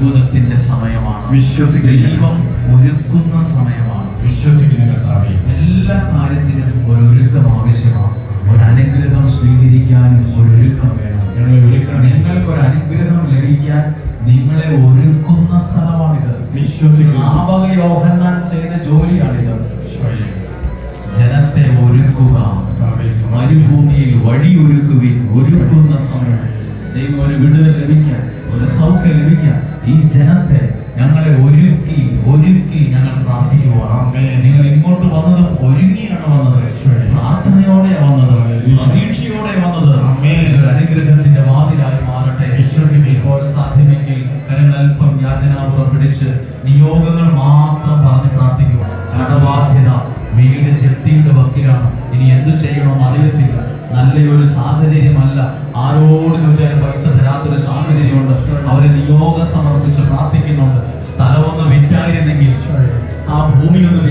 അത്ഭുതത്തിന്റെ സമയമാണ്. ദൈവം ഒരുക്കുന്ന സമയമാണ്. വിശ്വസിക്കുന്ന കർത്താവേ, എല്ലാ കാര്യത്തിനും ഒരുക്കം ആവശ്യമാണ്. ഒരു അനുഗ്രഹം സ്വീകരിക്കാനും ഒരുക്കം വേണം. നിങ്ങൾക്കൊരു അനുഗ്രഹം ലഭിക്കാൻ നിങ്ങളെ ഒരുക്കുന്ന സ്ഥലമാണിത്. സ്നാപക യോഹന്നാൻ ചെയ്ത ജോലിയാണിത്. ജനത്തെ ഒരുക്കുക, മരുഭൂമിയിൽ വഴിയൊരുക്കുവിൻ. ഒരുക്കുന്ന സമയം ദൈവം ഒരു വിടുതൽ ലഭിക്കാൻ, ഒരു സൗഖ്യം ലഭിക്കാൻ ഈ ജനത്തെ ഞങ്ങളെ ഒരുക്കി ഞങ്ങൾ പ്രാർത്ഥിക്കുവാണ്. നിങ്ങൾ ഇങ്ങോട്ട് വന്നത് ഒരുങ്ങിയാണ് വന്നത്, പ്രാർത്ഥനയോടെ വന്നത്, പ്രതീക്ഷയോടെ വന്നത്. ഒരു അനുഗ്രഹത്തിന്റെ വാതിലായി മാറട്ടെ. ഇപ്പോൾ സാധ്യമെങ്കിൽ കരങ്ങളൽപ്പം യാചനാപുറം പിടിച്ച് നിയോഗങ്ങൾ മാത്രം പറഞ്ഞ് പ്രാർത്ഥിക്കുക. കടബാധ്യത, വീട് ജപ്തിയുടെ വക്കിലാണ്. ഇനി എന്തു ചെയ്യണമെന്ന് അറിയത്തില്ല. നല്ലൊരു സാഹചര്യമല്ല. ആരോട് ചോദിച്ചാലും പൈസ തരാത്തൊരു സാഹചര്യമുണ്ട്. അവരെ നിയോഗം സമർപ്പിച്ച് പ്രാർത്ഥിക്കുന്നുണ്ട്. സ്ഥലമൊന്ന് വിറ്റായിരുന്നെങ്കിൽ, ആ ഭൂമി ഒന്ന്